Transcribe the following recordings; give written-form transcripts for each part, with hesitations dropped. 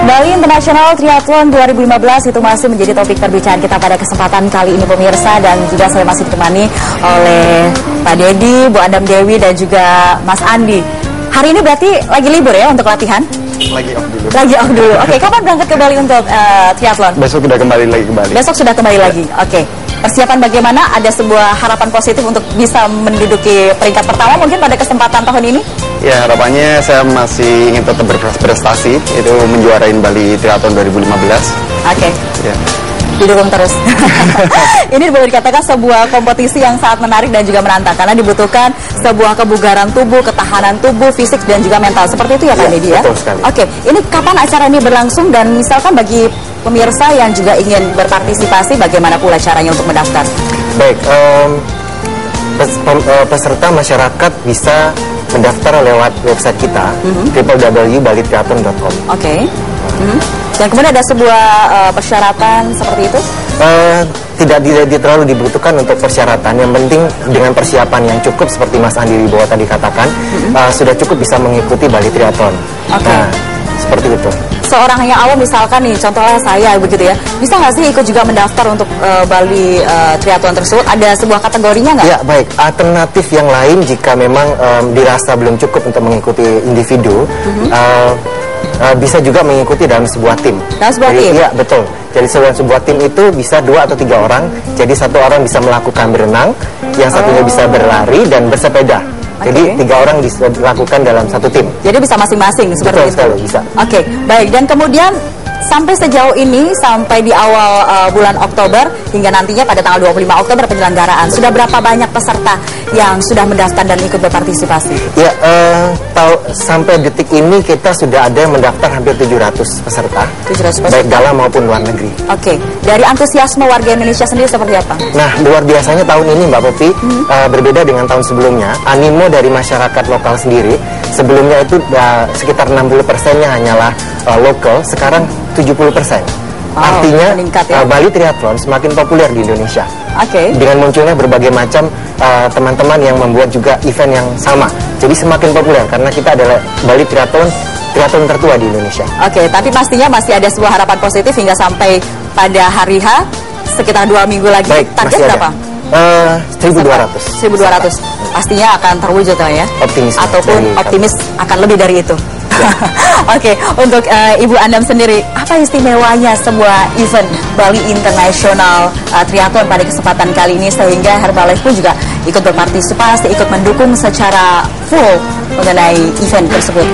Bali International Triathlon 2015 itu masih menjadi topik perbincangan kita pada kesempatan kali ini pemirsa, dan juga saya masih ditemani oleh Pak Dedi, Bu Andam Dewi, dan juga Mas Andi. Hari ini berarti lagi libur ya untuk latihan? Lagi off dulu. Lagi off dulu. Oke, kapan berangkat ke Bali untuk triathlon? Besok sudah kembali lagi ke Bali. Besok sudah kembali lagi. Oke. Persiapan bagaimana? Ada sebuah harapan positif untuk bisa menduduki peringkat pertama mungkin pada kesempatan tahun ini? Ya, harapannya saya masih ingin tetap berprestasi, itu menjuarain Bali Triathlon 2015. Oke. Ya. Didukung terus. Ini boleh dikatakan sebuah kompetisi yang sangat menarik dan juga menantang, karena dibutuhkan sebuah kebugaran tubuh, ketahanan tubuh, fisik dan juga mental. Seperti itu ya Pak Dedi ya? Betul sekali. Oke, ini kapan acara ini berlangsung, dan misalkan bagi pemirsa yang juga ingin berpartisipasi, bagaimana pula caranya untuk mendaftar? Baik, peserta masyarakat bisa mendaftar lewat website kita, www.balitriathlon.com. Oke. Dan kemudian ada sebuah persyaratan seperti itu? Tidak terlalu dibutuhkan untuk persyaratan. Yang penting dengan persiapan yang cukup seperti Mas Andi Wibowo tadi katakan, sudah cukup bisa mengikuti Bali Triathlon. Nah, seperti itu. Seorang yang awam misalkan nih, contohnya saya begitu ya, bisa nggak sih ikut juga mendaftar untuk Bali Triathlon tersebut? Ada sebuah kategorinya nggak? Ya, baik. Alternatif yang lain jika memang dirasa belum cukup untuk mengikuti individu, bisa juga mengikuti dalam sebuah tim. Dalam sebuah tim? Iya, betul. Jadi sebuah tim itu bisa 2 atau 3 orang. Jadi satu orang bisa melakukan berenang, yang satunya bisa berlari dan bersepeda. Jadi 3 orang dilakukan dalam satu tim. Jadi bisa masing-masing seperti itu? Betul, bisa. Oke, baik. Dan kemudian sampai sejauh ini, sampai di awal bulan Oktober, hingga nantinya pada tanggal 25 Oktober penyelenggaraan, sudah berapa banyak peserta yang sudah mendaftar dan ikut berpartisipasi? Ya, sampai detik ini kita sudah ada yang mendaftar hampir 700 peserta. 700 peserta. Baik dalam maupun luar negeri. Oke, dari antusiasme warga Indonesia sendiri seperti apa? Nah, luar biasanya tahun ini Mbak Popi, berbeda dengan tahun sebelumnya. Animo dari masyarakat lokal sendiri, sebelumnya itu sekitar 60%-nya hanyalah lokal, sekarang 70%. Artinya Bali Triathlon semakin populer di Indonesia. Dengan munculnya berbagai macam teman-teman yang membuat juga event yang sama. Jadi semakin populer karena kita adalah Bali Triathlon tertua di Indonesia. Tapi pastinya masih ada sebuah harapan positif hingga sampai pada hari H, sekitar 2 minggu lagi. Baik, target berapa? 1.200. 1.200. Pastinya akan terwujud ya? Optimis. Ataupun optimis akan lebih dari itu. Untuk Ibu Andam sendiri, apa istimewanya sebuah event Bali International Triathlon pada kesempatan kali ini sehingga Herbalife pun juga ikut berpartisipasi, ikut mendukung secara full mengenai event tersebut?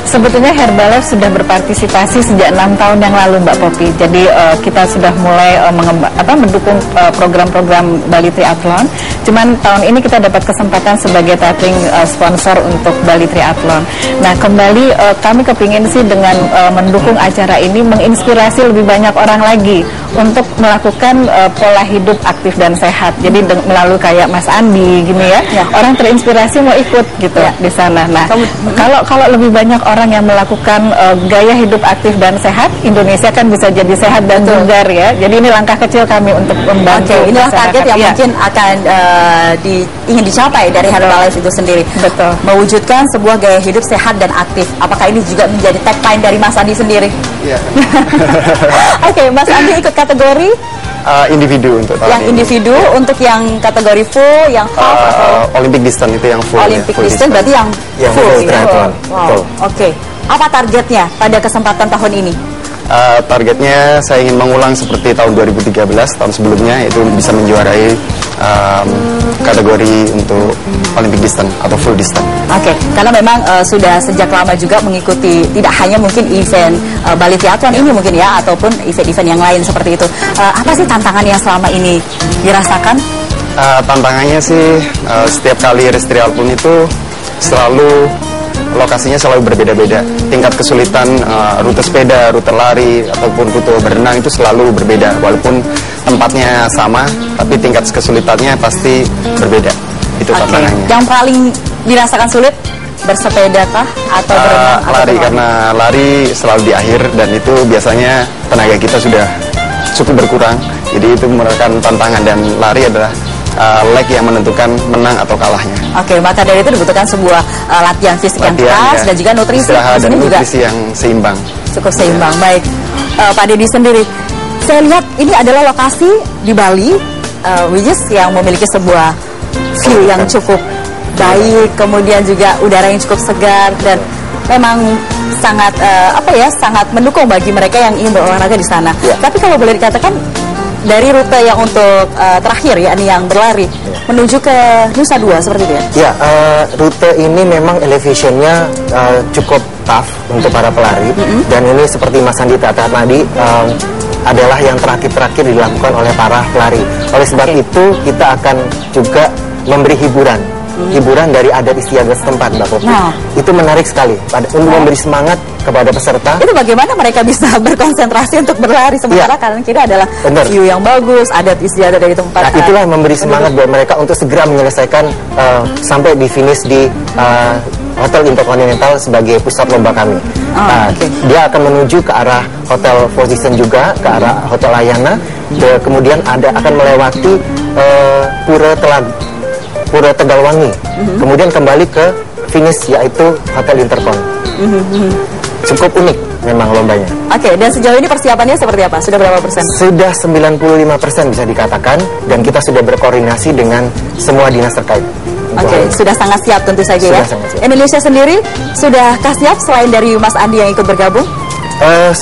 Sebetulnya Herbalife sudah berpartisipasi sejak 6 tahun yang lalu Mbak Popi. Jadi kita sudah mulai mendukung program-program Bali Triathlon. Cuman tahun ini kita dapat kesempatan sebagai tethering sponsor untuk Bali Triathlon. Nah, kembali kami kepingin sih dengan mendukung acara ini menginspirasi lebih banyak orang lagi untuk melakukan pola hidup aktif dan sehat. Jadi melalui kayak Mas Andi gini ya, orang terinspirasi mau ikut gitu di sana. Nah, kalau lebih banyak orang yang melakukan gaya hidup aktif dan sehat, Indonesia kan bisa jadi sehat dan bugar ya. Jadi ini langkah kecil kami untuk membantu. Inilah target yang mungkin akan ingin dicapai dari Herbalife itu sendiri. Betul. Mewujudkan sebuah gaya hidup sehat dan aktif. Apakah ini juga menjadi tagline dari Mas Andi sendiri? Iya. Mas Andi ikut kategori? Individu untuk tahun yang ini. Individu, untuk yang kategori full, yang half atau Olympic distance itu yang full. Olympic distance berarti yang full. Triathlon. Apa targetnya pada kesempatan tahun ini? Targetnya saya ingin mengulang seperti tahun 2013, tahun sebelumnya, itu bisa menjuarai kategori untuk Olympic distance atau full distance. Karena memang sudah sejak lama juga mengikuti tidak hanya mungkin event Bali Triathlon ini mungkin ya, ataupun event-event yang lain seperti itu. Apa sih tantangan yang selama ini dirasakan? Tantangannya sih setiap kali race triathlon itu lokasinya selalu berbeda-beda. Tingkat kesulitan rute sepeda, rute lari, ataupun rute berenang itu selalu berbeda. Walaupun tempatnya sama, tapi tingkat kesulitannya pasti berbeda. Itu tantangannya. Yang paling dirasakan sulit bersepeda kah atau berenang? Lari, karena lari selalu di akhir dan itu biasanya tenaga kita sudah cukup berkurang. Jadi itu merupakan tantangan, dan lari adalah leg yang menentukan menang atau kalahnya. Oke, maka dari itu dibutuhkan sebuah latihan fisik yang keras dan juga nutrisi. Istirahat dan nutrisi juga yang seimbang. Cukup seimbang. Baik, Pak Deddy sendiri, saya lihat ini adalah lokasi di Bali, which is yang memiliki sebuah view yang cukup baik, kemudian juga udara yang cukup segar dan memang sangat sangat mendukung bagi mereka yang ingin berolahraga di sana. Tapi kalau boleh dikatakan dari rute yang untuk terakhir ya, ini yang berlari menuju ke Nusa Dua seperti itu ya? Ya, rute ini memang elevationnya cukup tough untuk para pelari, dan ini seperti Mas Andi katakan tadi adalah yang terakhir dilakukan oleh para pelari. Oleh sebab itu kita akan juga memberi hiburan dari adat istiadat setempat, Mbak Popi. Itu menarik sekali untuk memberi semangat kepada peserta. Itu bagaimana mereka bisa berkonsentrasi untuk berlari sementara kanan kiri adalah view yang bagus, adat istiadat dari tempat. Nah, itulah yang memberi semangat buat mereka untuk segera menyelesaikan sampai di finish di Hotel Intercontinental sebagai pusat lomba kami. Dia akan menuju ke arah Hotel Four Seasons juga, ke arah Hotel Ayana, kemudian akan melewati Pura Tegalwangi, kemudian kembali ke finish yaitu Hotel Intercon. Cukup unik memang lombanya. Oke, dan sejauh ini persiapannya seperti apa? Sudah berapa persen? Sudah 95% bisa dikatakan, dan kita sudah berkoordinasi dengan semua dinas terkait. Oke, sudah sangat siap tentu saja ya. Indonesia sendiri sudahkah siap selain dari Mas Andi yang ikut bergabung?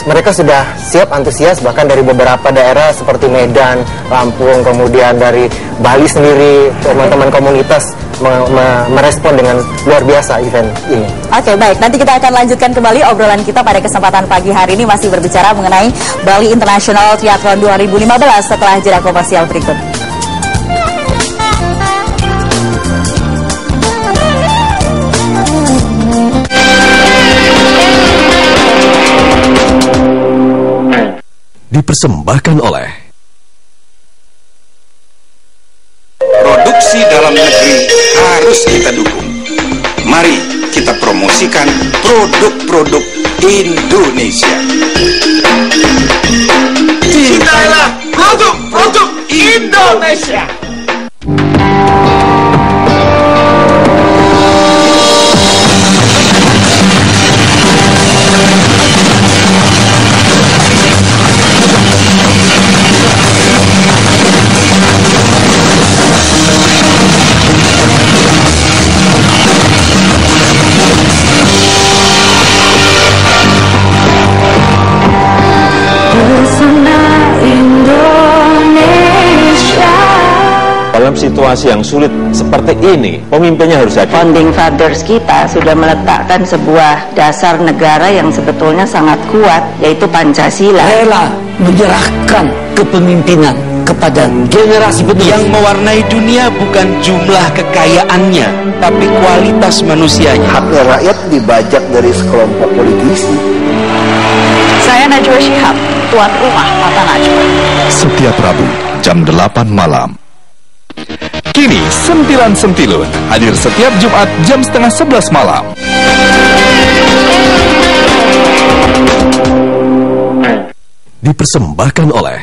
Mereka sudah siap, antusias, bahkan dari beberapa daerah seperti Medan, Lampung, kemudian dari Bali sendiri, teman-teman komunitas merespon dengan luar biasa event ini. Oke, baik. Nanti kita akan lanjutkan kembali obrolan kita pada kesempatan pagi hari ini, masih berbicara mengenai Bali International Triathlon 2015 setelah jeda komersial berikut. Dipersembahkan oleh produksi dalam negeri harus kita dukung. Mari kita promosikan produk-produk Indonesia. Cintailah produk-produk Indonesia. Dalam situasi yang sulit seperti ini, pemimpinnya harus hadir. Founding Fathers kita sudah meletakkan sebuah dasar negara yang sebetulnya sangat kuat, yaitu Pancasila. Rela menyerahkan kepemimpinan kepada generasi penerus. Yang mewarnai dunia bukan jumlah kekayaannya, tapi kualitas manusianya. Hak rakyat dibajak dari sekelompok politisi. Saya Najwa Shihab, tuan rumah Mata Najwa. setiap Rabu jam 8 malam. Kini Sentilan Sentilun hadir setiap Jumat jam setengah 11 malam. Dipersembahkan oleh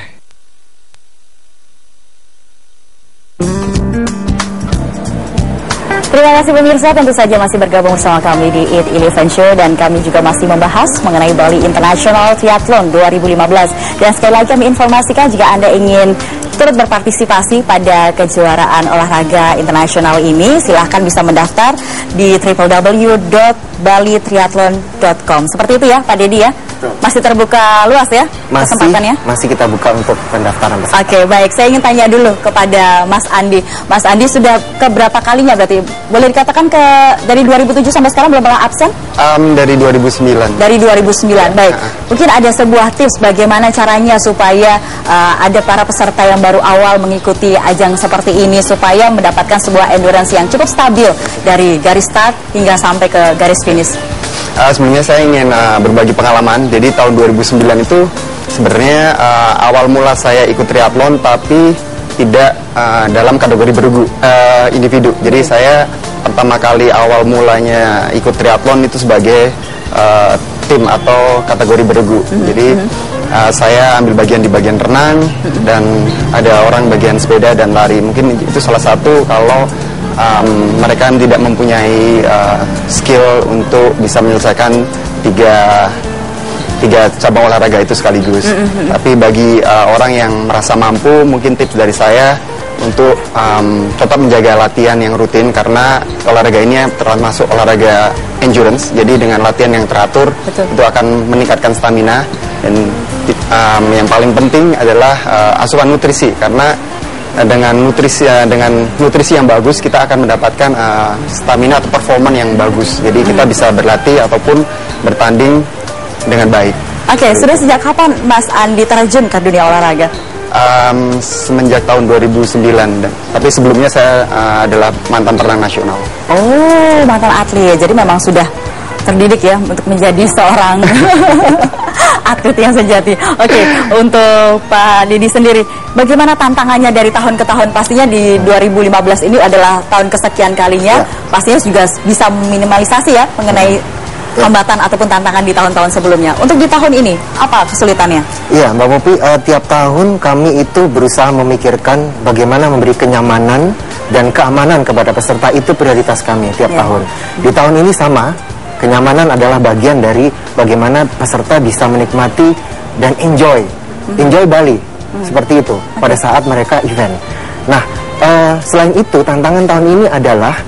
Terima kasih pemirsa, tentu saja masih bergabung bersama kami di It Eleven Show, dan kami juga masih membahas mengenai Bali International Triathlon 2015. Dan sekali lagi kami informasikan, jika Anda ingin turut berpartisipasi pada kejuaraan olahraga internasional ini, silahkan bisa mendaftar di www.balitriathlon.com. Seperti itu ya Pak Deddy ya? Masih terbuka luas ya kesempatannya? Masih kita buka untuk pendaftaran. Oke, baik. Saya ingin tanya dulu kepada Mas Andi. Mas Andi sudah keberapa kalinya berarti? Boleh dikatakan dari 2007 sampai sekarang belum pernah absen? Dari 2009. Dari 2009, baik. Mungkin ada sebuah tips bagaimana caranya supaya ada para peserta yang baru awal mengikuti ajang seperti ini, supaya mendapatkan sebuah endurance yang cukup stabil dari garis start hingga sampai ke garis finish. Sebenarnya saya ingin berbagi pengalaman. Jadi tahun 2009 itu sebenarnya awal mula saya ikut triathlon, tapi tidak dalam kategori bergu individu. Jadi saya pertama kali awal mulanya ikut triathlon itu sebagai tim atau kategori bergu. Jadi saya ambil bagian di bagian renang dan ada orang bagian sepeda dan lari. Mungkin itu salah satu kalau mereka tidak mempunyai skill untuk bisa menyelesaikan tiga cabang olahraga itu sekaligus. Tapi bagi orang yang merasa mampu, mungkin tips dari saya untuk tetap menjaga latihan yang rutin, karena olahraga ini termasuk olahraga endurance. Jadi dengan latihan yang teratur itu akan meningkatkan stamina. Dan yang paling penting adalah asupan nutrisi, karena dengan nutrisi yang bagus kita akan mendapatkan stamina atau performa yang bagus. Jadi kita bisa berlatih ataupun bertanding dengan baik. Oke, sudah sejak kapan Mas Andi terjun ke dunia olahraga? Semenjak tahun 2009, tapi sebelumnya saya adalah mantan perenang nasional. Oh, mantan atlet, jadi memang sudah terdidik ya untuk menjadi seorang atlet yang sejati. Oke, untuk Pak Didi sendiri, bagaimana tantangannya dari tahun ke tahun? Pastinya di 2015 ini adalah tahun kesekian kalinya, pastinya juga bisa meminimalisasi ya mengenai hambatan ataupun tantangan di tahun-tahun sebelumnya. Untuk di tahun ini, apa kesulitannya? Iya, Mbak Popi, tiap tahun kami itu berusaha memikirkan bagaimana memberi kenyamanan dan keamanan kepada peserta, itu prioritas kami tiap tahun. Di tahun ini sama, kenyamanan adalah bagian dari bagaimana peserta bisa menikmati dan enjoy Bali, seperti itu pada saat mereka event. Nah, selain itu tantangan tahun ini adalah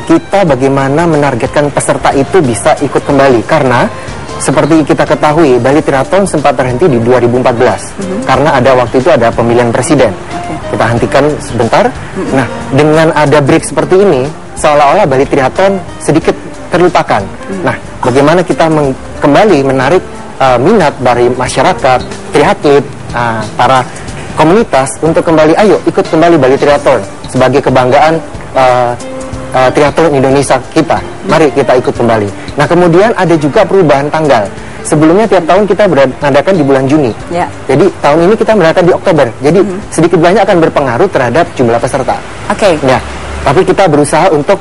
kita bagaimana menargetkan peserta itu bisa ikut kembali, karena seperti kita ketahui Bali Triathlon sempat terhenti di 2014 karena waktu itu ada pemilihan presiden. Kita hentikan sebentar. Nah, dengan ada break seperti ini, seolah-olah Bali Triathlon sedikit terlupakan. Nah, bagaimana kita kembali menarik minat dari masyarakat, triatlet, para komunitas untuk kembali, ayo ikut kembali Bali Triathlon sebagai kebanggaan triathlon Indonesia kita. Mari kita ikut kembali. Nah, kemudian ada juga perubahan tanggal. Sebelumnya tiap tahun kita mengadakan di bulan Juni. Jadi tahun ini kita mengadakan di Oktober. Jadi sedikit banyak akan berpengaruh terhadap jumlah peserta. Ya, tapi kita berusaha untuk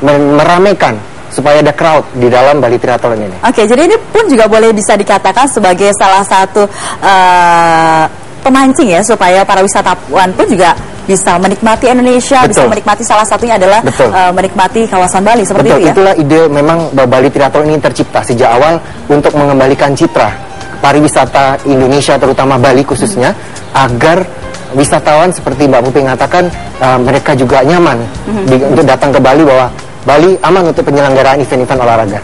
meramaikan supaya ada crowd di dalam Bali Triathlon ini. Jadi ini pun juga boleh bisa dikatakan sebagai salah satu pemancing ya, supaya para wisatawan pun juga bisa menikmati Indonesia, bisa menikmati, salah satunya adalah menikmati kawasan Bali, seperti itu ya. Itulah ide memang Bali Triathlon ini tercipta sejak awal untuk mengembalikan citra pariwisata Indonesia, terutama Bali khususnya, agar wisatawan seperti Mbak Pupi mengatakan mereka juga nyaman untuk datang ke Bali, bahwa Bali aman untuk penyelenggaraan event-event olahraga.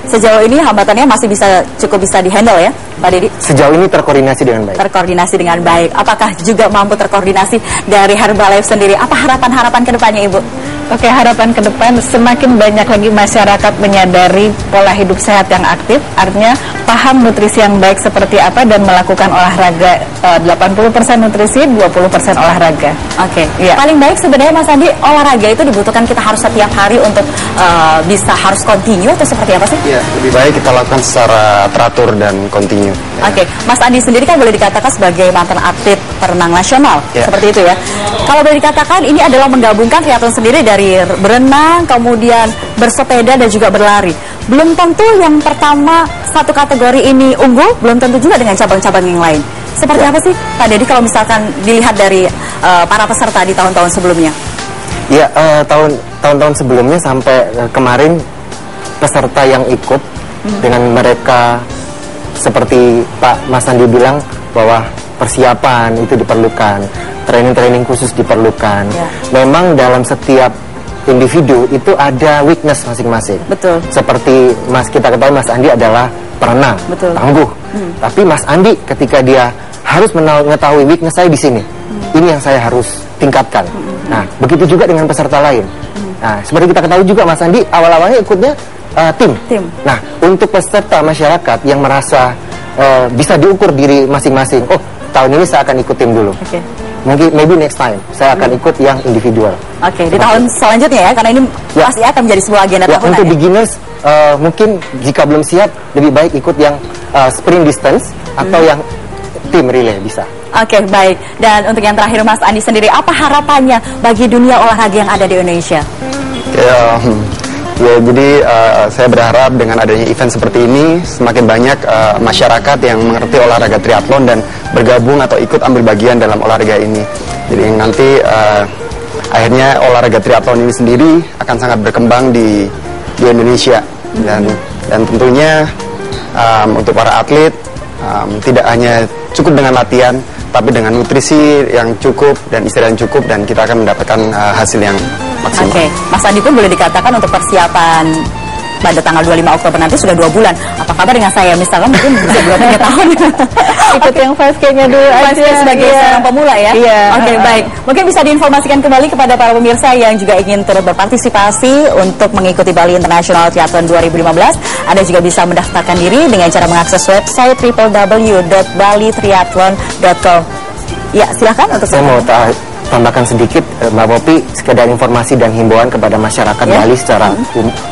Sejauh ini hambatannya masih cukup bisa dihandle ya, Pak Didi? Sejauh ini terkoordinasi dengan baik. Terkoordinasi dengan baik. Apakah juga mampu terkoordinasi dari Herbalife sendiri? Apa harapan-harapan ke depannya, Ibu? Harapan ke depan semakin banyak lagi masyarakat menyadari pola hidup sehat yang aktif, artinya paham nutrisi yang baik seperti apa dan melakukan olahraga. 80% nutrisi, 20% olahraga. Paling baik sebenarnya Mas Andi, olahraga itu dibutuhkan kita harus setiap hari untuk bisa harus continue atau seperti apa sih? Lebih baik kita lakukan secara teratur dan continue. Mas Andi sendiri kan boleh dikatakan sebagai mantan atlet perenang nasional, seperti itu ya. Kalau boleh dikatakan ini adalah menggabungkan triathlon sendiri dari berenang, kemudian bersepeda dan juga berlari. Belum tentu yang pertama satu kategori ini unggul, belum tentu juga dengan cabang-cabang yang lain. Seperti apa sih Pak Dedi kalau misalkan dilihat dari para peserta di tahun-tahun sebelumnya? Tahun-tahun sebelumnya sampai kemarin peserta yang ikut dengan mereka seperti Pak Mas Andi bilang bahwa persiapan itu diperlukan, training-training khusus diperlukan. Memang dalam setiap individu itu ada weakness masing-masing. Seperti kita ketahui Mas Andi adalah perenang, tangguh. Tapi Mas Andi ketika dia harus mengetahui weakness saya di sini, ini yang saya harus tingkatkan. Nah, begitu juga dengan peserta lain. Nah, seperti kita ketahui juga Mas Andi awal-awalnya ikutnya tim. Nah, untuk peserta masyarakat yang merasa bisa diukur diri masing-masing, oh tahun ini saya akan ikut tim dulu. Mungkin maybe next time saya akan ikut yang individual. Di tahun selanjutnya ya, karena ini pasti akan menjadi sebuah agenda tahunan. Untuk beginners mungkin jika belum siap, lebih baik ikut yang sprint distance atau yang tim relay bisa. Baik. Dan untuk yang terakhir Mas Andi sendiri, apa harapannya bagi dunia olahraga yang ada di Indonesia? Ya, jadi saya berharap dengan adanya event seperti ini semakin banyak masyarakat yang mengerti olahraga triathlon dan bergabung atau ikut ambil bagian dalam olahraga ini. Jadi nanti akhirnya olahraga triathlon ini sendiri akan sangat berkembang di Indonesia dan tentunya untuk para atlet tidak hanya cukup dengan latihan, tapi dengan nutrisi yang cukup dan istirahat yang cukup, dan kita akan mendapatkan hasil yang maksimal. Oke, Mas Andi pun boleh dikatakan untuk persiapan pada tanggal 25 Oktober nanti sudah 2 bulan. Apa kabar dengan saya? Misalkan mungkin bisa 2-3 tahun. Ikut yang 5K-nya dulu aja. 5K sebagai seorang pemula ya? Iya. Oke, baik. Mungkin bisa diinformasikan kembali kepada para pemirsa yang juga ingin turut berpartisipasi untuk mengikuti Bali International Triathlon 2015. Anda juga bisa mendaftarkan diri dengan cara mengakses website www.balitriathlon.com. Ya, silakan untuk saya mau tambahkan sedikit, Mbak Popi, sekedar informasi dan himbauan kepada masyarakat Bali secara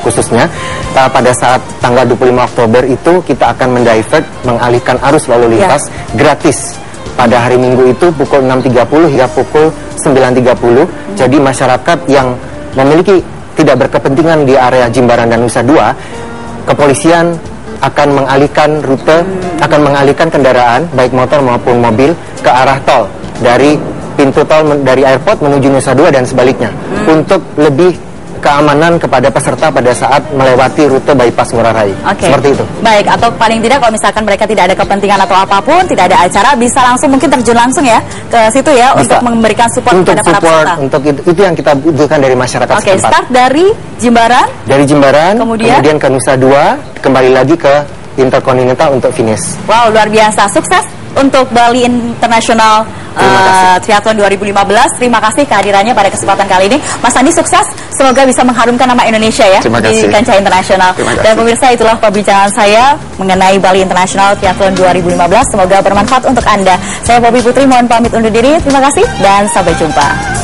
khususnya. Pada saat tanggal 25 Oktober itu kita akan mendivert, mengalihkan arus lalu lintas gratis. Pada hari Minggu itu pukul 6.30 hingga pukul 9.30. Jadi masyarakat yang memiliki tidak berkepentingan di area Jimbaran dan Nusa Dua, kepolisian akan mengalihkan rute, akan mengalihkan kendaraan baik motor maupun mobil ke arah tol dari pintu tol dari airport menuju Nusa Dua dan sebaliknya, untuk lebih keamanan kepada peserta pada saat melewati rute bypass Ngurah Rai. Seperti itu. Baik, atau paling tidak kalau misalkan mereka tidak ada kepentingan atau apapun, tidak ada acara, bisa langsung mungkin terjun langsung ya ke situ ya, bisa. Untuk memberikan support kepada para peserta. Untuk itu yang kita butuhkan dari masyarakat setempat. Start dari Jimbaran. Dari Jimbaran, kemudian ke Nusa Dua, kembali lagi ke Interkontinental untuk finish. Wow, luar biasa. Sukses untuk Bali International Triathlon 2015. Terima kasih kehadirannya pada kesempatan kali ini. Mas Andi, sukses. Semoga bisa mengharumkan nama Indonesia ya di kancah internasional. Dan pemirsa, itulah perbincangan saya mengenai Bali International Triathlon 2015. Semoga bermanfaat untuk Anda. Saya Poppy Putri, mohon pamit undur diri. Terima kasih dan sampai jumpa.